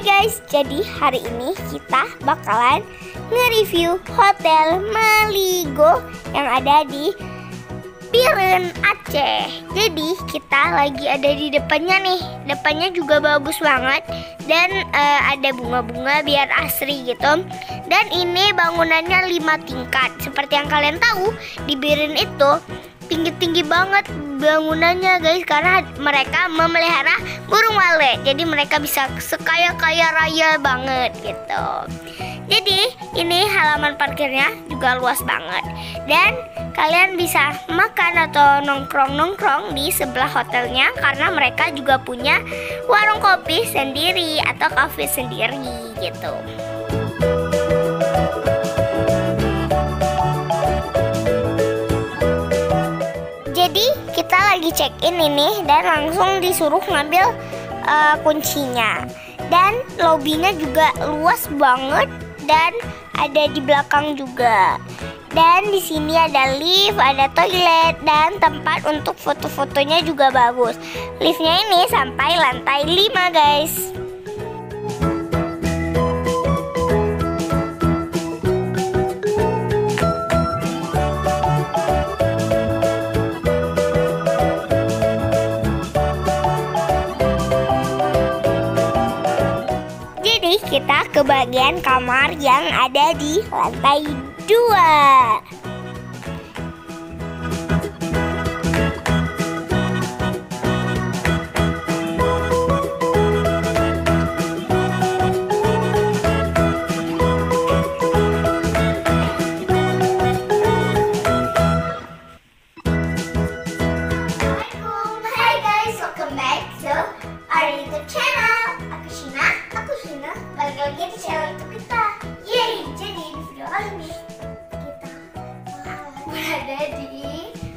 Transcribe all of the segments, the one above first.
guys, jadi hari ini kita bakalan nge-review Hotel Maligo yang ada di Biren, Aceh. Jadi kita lagi ada di depannya nih. Depannya juga bagus banget dan ada bunga-bunga biar asri gitu. Dan ini bangunannya 5 tingkat. Seperti yang kalian tahu, di Biren itu tinggi-tinggi banget bangunannya guys, karena mereka memelihara burung walet. Jadi mereka bisa sekaya-kaya raya banget gitu. Jadi ini halaman parkirnya juga luas banget. Dan kalian bisa makan atau nongkrong-nongkrong di sebelah hotelnya, karena mereka juga punya warung kopi sendiri atau kafe sendiri gitu. Jadi kita lagi check in ini dan langsung disuruh ngambil kuncinya. Dan lobbynya juga luas banget dan ada di belakang juga. Dan di sini ada lift, ada toilet dan tempat untuk foto-fotonya juga bagus. Liftnya ini sampai lantai 5 guys. Kita ke bagian kamar yang ada di lantai 2. Lagi di channel YouTube kita. Yeay, jadi di video kali ini kita berada di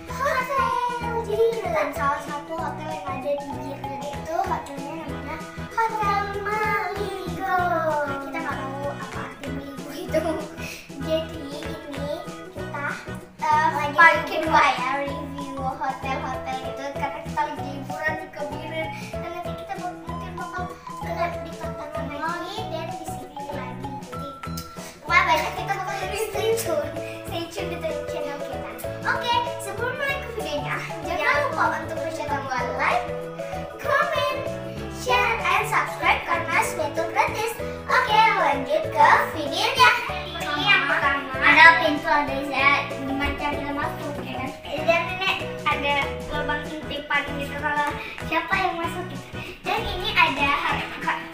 hotel. Jadi dengan salah satu hotel yang ada di Biren itu, hotelnya namanya Hotel Maligo. Kita nggak tahu apa arti Maligo itu. Jadi ini kita lagi parkir ya, review hotel-hotel itu karena kita lagi liburan ke Biren dan nanti kita mungkin bakal lihat di tontonan lagi dan di sini lagi. Jadi banyak kita bakal stay tune di channel kita. Oke, sebelum mulai ke videonya, jangan lupa untuk pencet tombol like, comment, share, and subscribe karena semua itu gratis. Oke, lanjut ke videonya. Ini yang pertama ada pintu, ada gimana cara masuk ya kan? Dan ini ada lubang intipan gitu kalau siapa yang masuk gitu. Dan ini ada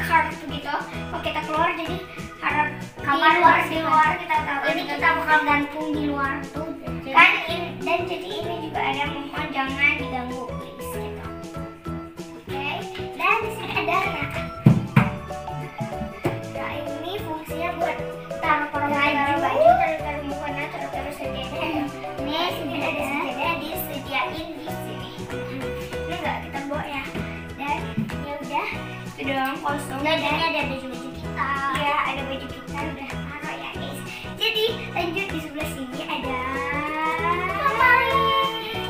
kartu gitu. Kalau kita keluar jadi harap kamar di luar kita tahu. Ini kita bakal gantung di luar tuh. Kan dan jadi ini juga ada mohon jangan diganggu please gitu. Oke. Dan di sini ada rak. Nah, ini fungsinya buat taruh baju, taruh mukena, taruh sejadah. Ini sini ada sejadah disediain di sini. Ini enggak kita bawa ya. Dan ya udah itu doang kosong. Dan ini ada baju-baju kita. Ya, ada baju kita udah taruh ya guys. Jadi lanjut di sebelah sini ada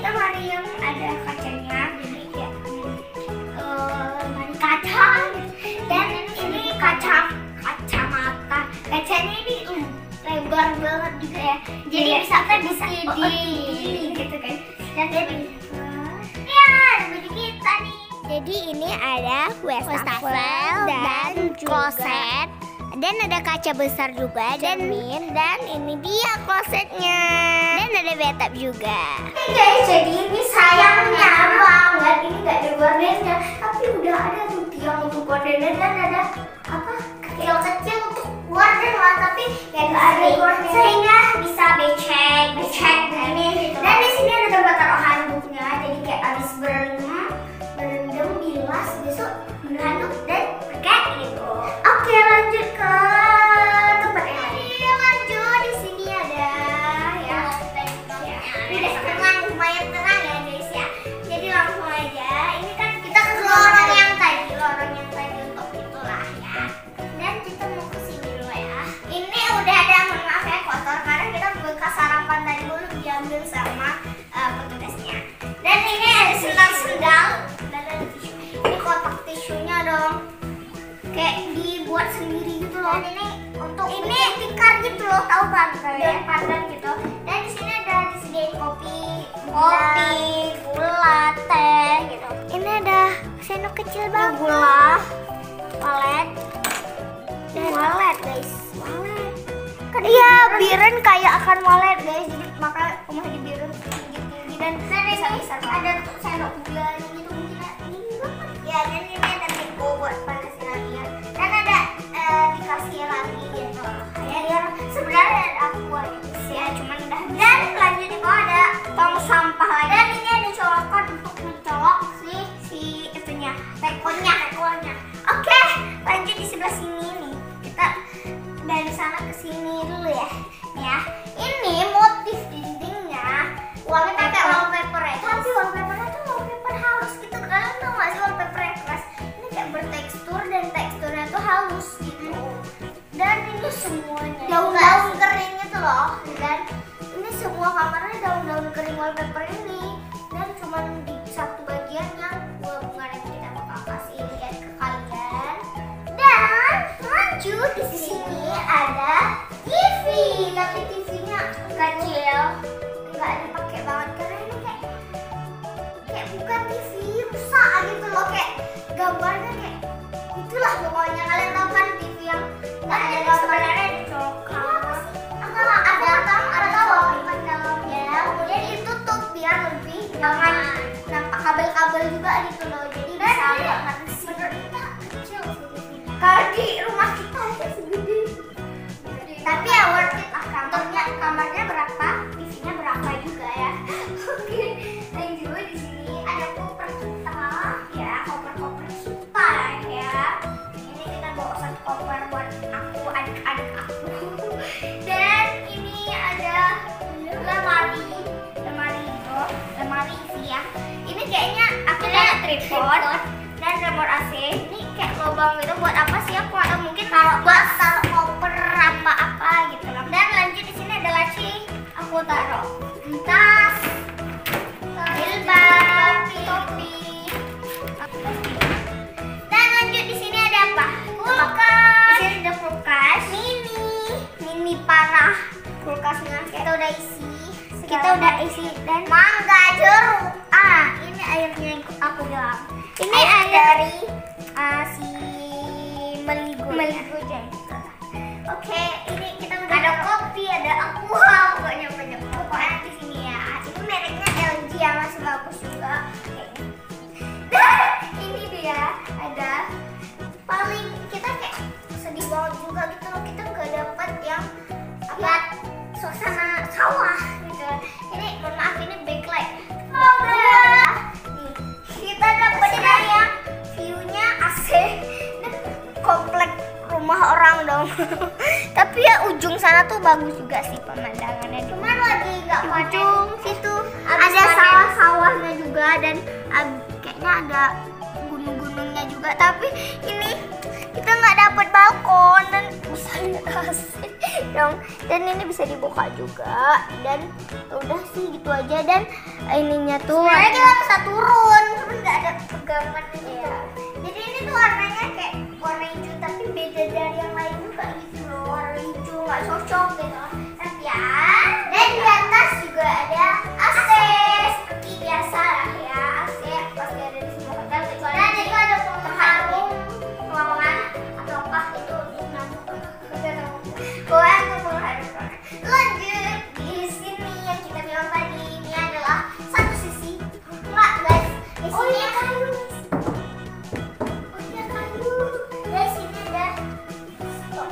lemari yang ada kacanya. Jadi ya lemari kaca. Dan ini kacamata. Kacanya ini lebar banget juga ya. Jadi bisa di gitu kan. Dan jadi ya ada baju kita nih. Jadi ini ada wastafel dan kloset. Dan ada kaca besar juga dan ini dia klosetnya. Dan ada bathtub juga. Oke guys, jadi ini sayangnya banget ini nggak ada gordennya, tapi udah ada tuh tiang untuk gordennya dan ada apa kecil-kecil untuk gorden lah, tapi nggak ada gorden sehingga bisa becek ini. Dan di sini ada tempat taruh handuknya, jadi kayak abis berendam bilas besok handuk dan pakai gitu. Oke, lanjut ke tempat yang lain. Lanjut di sini ada ya. Udah tenang, lumayan tenang ya guys ya. Jadi langsung aja. Ini kan kita ke lorong yang tadi untuk itulah ya. Dan kita mau ke sini dulu ya. Ini udah ada, maaf ya kotor karena kita Dan ini untuk ini tikar gitu loh, tahu kan kalian? Pandan gitu. Dan di sini ada disediain kopi, gula, teh gitu. Ini ada sendok kecil banget. Gula, walet, dan walet guys. Walet. Iya, biren kayak akan walet guys. Jadi maka rumah di biren tinggi-tinggi dan bisa ada sendok gula gitu mungkin ini banget. Ya, dan ini ada miko buat panasin lagi ya. Dan ada dikasih lagi gitu. Ya, dia sebenarnya ada aqua sih ya, cuman udah. Dan lanjut di bawah ada tong sampah lagi. Dan ini ada colokan untuk mencolok si itunya, tekonya. Oke, lanjut di sebelah sini nih. Kita dari sana ke sini dulu ya. Nih ya. Ini motif dindingnya pakai wallpaper ya. Tapi wallpapernya tuh wallpaper halus gitu. Kalian tau gak sih wallpaper yang keras? Ini kayak bertekstur dan teksturnya tuh halus gitu. Dan ini semuanya daun-daun kering itu loh. Dan ini semua kamarnya daun-daun kering wallpaper ini. Dan cuma di satu bagian yang bunga nanti kita bakal kasih lihat ke kalian. Dan lanjut di sini ada TV, tapi TV-nya kecil, nggak dipakai banget karena ini kayak bukan TV, rusak gitu loh, kayak gambarnya kayak itulah pokoknya. Kalian tahu kan TV yang nggak ada gambarnya dicolokan. Ada wallpaper dalamnya, kemudian ditutup biar lebih jangan nampak kabel-kabel juga gitu loh. Jadi bisa lihat menurut kita kecil sih. Kalau di rumah kita aja segede. Tapi ya worth it lah. Kamarnya berapa, TV-nya berapa juga ya. Oke, dan juga di sini ada koper kita ya, koper kita ya. Ini kita bawa satu koper buat aku, adik-adik aku. Dan ini ada lemari isi ya. Ini kayaknya aku ada tripod dan remote AC. Ini kayak lubang gitu buat apa sih? Aku atau mungkin taruh koper apa gitu. Dan lanjut di sini ada laci. Aku taruh tas, jilbab, topi. Dan lanjut di sini ada apa? Kulkas. Di sini ada kulkas mini parah. Kulkasnya kita udah isi dan mangga, jeruk. Ini airnya yang aku bilang. Ini air dari si Meligo ya. Oke, ini kita udah ada kopi, ada aqua, banyak pokoknya di sini ya. Itu mereknya LG ya, masih bagus juga. Dan ini dia ada paling kita kayak sedih banget juga gitu loh, kita nggak dapat yang lihat suasana sawah gitu. Ini mohon maaf, ini backlight. Nih, kita dapatnya yang view-nya AC dan komplek rumah orang dong. Tapi ya ujung sana tuh bagus juga sih pemandangannya. Cuman lagi nggak ujung situ ada sawah-sawahnya juga dan kayaknya ada gunung-gunungnya juga. Tapi ini kita nggak dapet balkon dan bisa lihat AC dong. Dan ini bisa dibuka juga. Dan udah sih gitu aja. Dan ininya tuh sebenarnya kita bisa turun, cuma nggak ada pegangan gitu. Jadi ini tuh warnanya kayak warna hijau tapi beda dari yang lain juga gitu loh. Warna hijau nggak cocok gitu. Tapi ya. Dan di atas juga ada AC seperti biasa lah ya. AC pasti ada di semua hotel kecuali dan itu ada pengharum ruangan atau apa itu nyamuk. Boleh untuk pengharum. Lanjut di sini yang kita bilang tadi, ini adalah satu sisi. Enggak guys, di sini kayu. Dari sini ada stok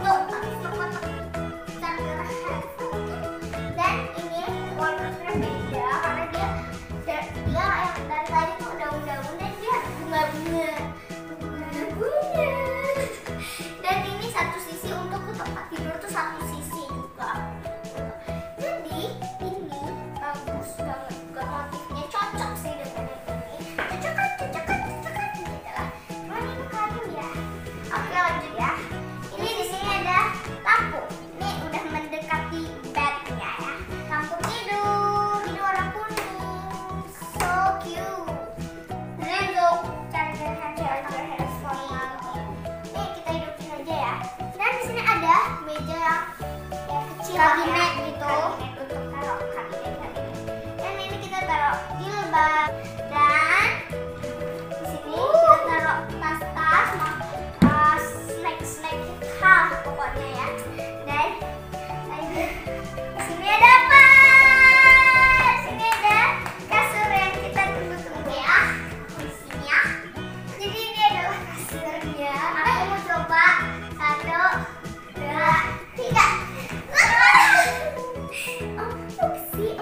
sih?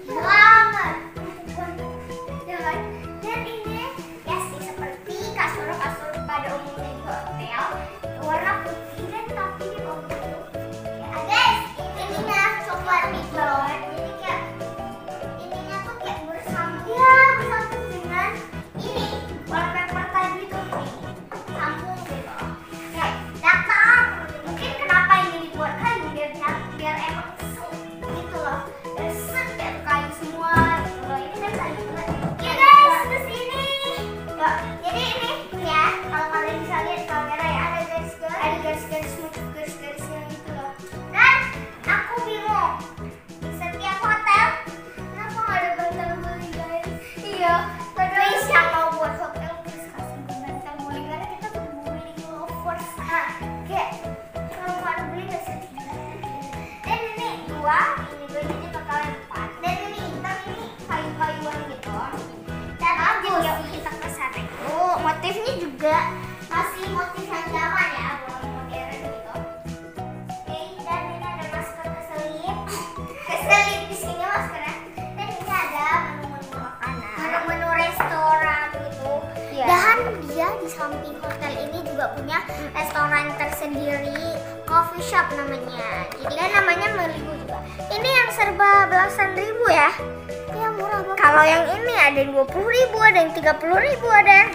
Banget. Ya kan? Dan ini ya sih seperti kasur-kasur pada umumnya di hotel, warna putih dan tapi di bawah itu. Ya guys, ininya coklat gitu. Jadi kayak ininya tuh kayak bersambung. Ya bersambung dengan ini wallpaper tadi tuh nih. Sambung gitu. Kayak datang. Mungkin kenapa ini dibuat kayu biar emang gitu loh. Set kayak kayu semua gitu loh. Ini kan kayu juga. Ya guys, kesini. Ya, jadi ini ya kalau kalian bisa lihat kamera ya ada garis-garisnya gitu loh. Dan aku bingung di setiap hotel kenapa nggak ada bantal guling guys? Iya, please yang mau buat hotel please kasih bantal guling karena kita tuh guling lovers. Nah, kayak kalau nggak ada guling nggak sedih. Dan ini dua jadi bakalan empat. Dan ini hitam ini kayu-kayuan gitu. Dan bagus kita kesana itu motifnya juga masih motif yang zaman ya, belum modern gitu. Oke, dan ini ada masker keselip di sini maskernya. Dan ini ada menu-menu makanan, menu-menu restoran gitu. Dan dia di samping hotel ini juga punya restoran tersendiri, coffee shop namanya. Jadi dan namanya Malibu juga. Ini yang serba belasan ribu ya. Ya murah banget. Kalau yang ini ada 20.000, ada yang 30.000, ada yang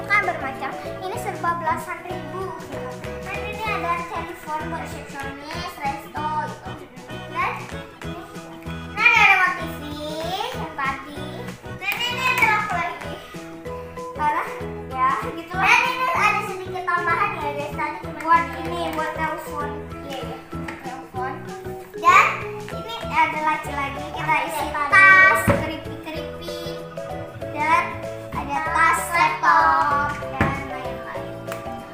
kan bermacam. Ini serba belasan ribu. Dan ini ada telepon buat resepsionis, resto gitu. Dan ada remote TV yang tadi. Dan ini ada apa lagi? Parah ya gitu. Dan ini ada sedikit tambahan ya guys. Tadi cuma buat ini buat telepon. Iya. Telepon. Dan ini ada laci lagi, kita isi tas, keripik-keripik, dan ada tas laptop dan lain-lain.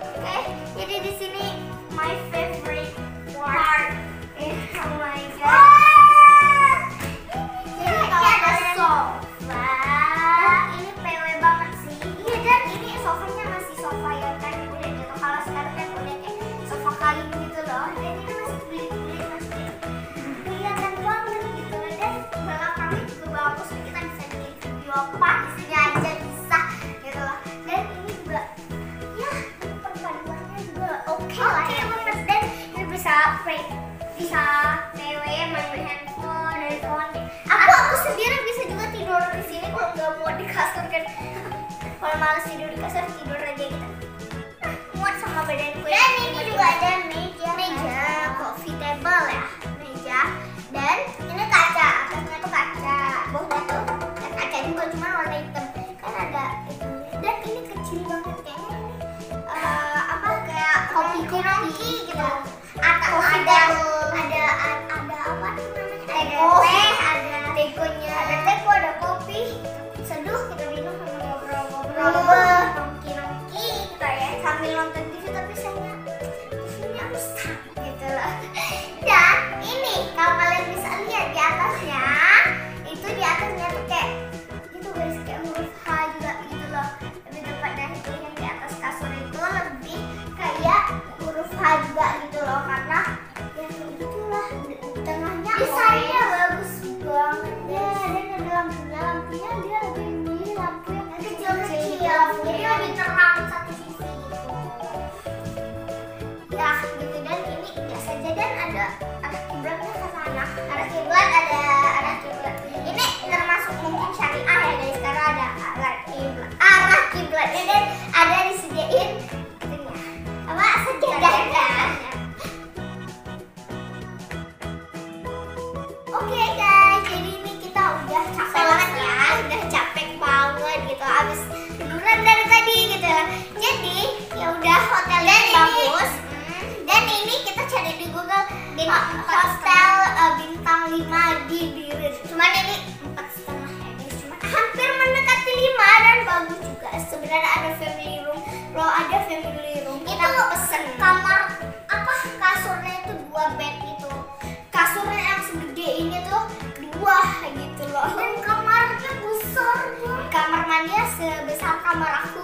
Oke, jadi di sini my favorite part. Oh my god. Jadi kalau ada sofa, ini PW banget sih. Iya, dan ini sofanya masih sofa yang kan udah gitu. Kalau sekarang kan udah kayak sofa kayu gitu loh. Dan ini masih kulit-kulit masih kelihatan banget gitu. Dan belakangnya juga bagus, kita bisa bikin video apa di sini aja bisa gitu loh. Dan ini juga ya perpaduannya juga oke lah ya. Dan ini bisa PW main handphone. Aku sendiri bisa juga tidur di sini kalau nggak mau di kasur kan. Kalau malas tidur di kasur tidur aja gitu. Muat sama badanku. Dan ini juga ada meja coffee table ya, meja. Dan ini kaca, atasnya tuh kaca, bawahnya tuh dan kacanya bukan cuma warna hitam, kan ada itu. Dan ini kecil banget kayaknya ini apa kayak kopi gitu. Atas ada apa namanya? Ada tegonya, ada teko, ada kopi. Seduh kita minum sambil ngobrol-ngobrol, nongki gitu ya, sambil nonton TV tapi saya TV-nya rusak gitu loh. Dan ini kalau kalian bisa lihat di atasnya, itu di atasnya tuh kayak gitu guys, kayak huruf H juga gitu loh. Lebih dekat dari itu yang di atas kasur itu lebih kayak huruf H juga gitu loh, karena ya itulah tengahnya desainnya bagus banget ya. Dan ada lampunya dia lebih milih lampu yang kecil-kecil, jadi lebih terang satu sisi gitu ya gitu. Dan ini biasa aja, dan ada arah kiblatnya ke sana, arah kiblat ini termasuk mungkin syariah ya guys, karena ada arah kiblatnya dan ada disediain apa sejadahnya. Oke guys, jadi ini kita udah capek banget ya, udah capek banget gitu, abis liburan dari tadi gitu. Jadi ya udah hotelnya bagus. Dan ini kita cari di Google hotel bintang 5 di Birir. Cuman ini 4,5 ya guys, cuma hampir mendekati 5 dan bagus juga. Sebenarnya ada family room, kita pesen kamar apa kasurnya itu 2 bed itu. Kasurnya yang segede ini tuh 2 gitu loh. Dan kamarnya besar banget. Kamar mandinya sebesar kamar aku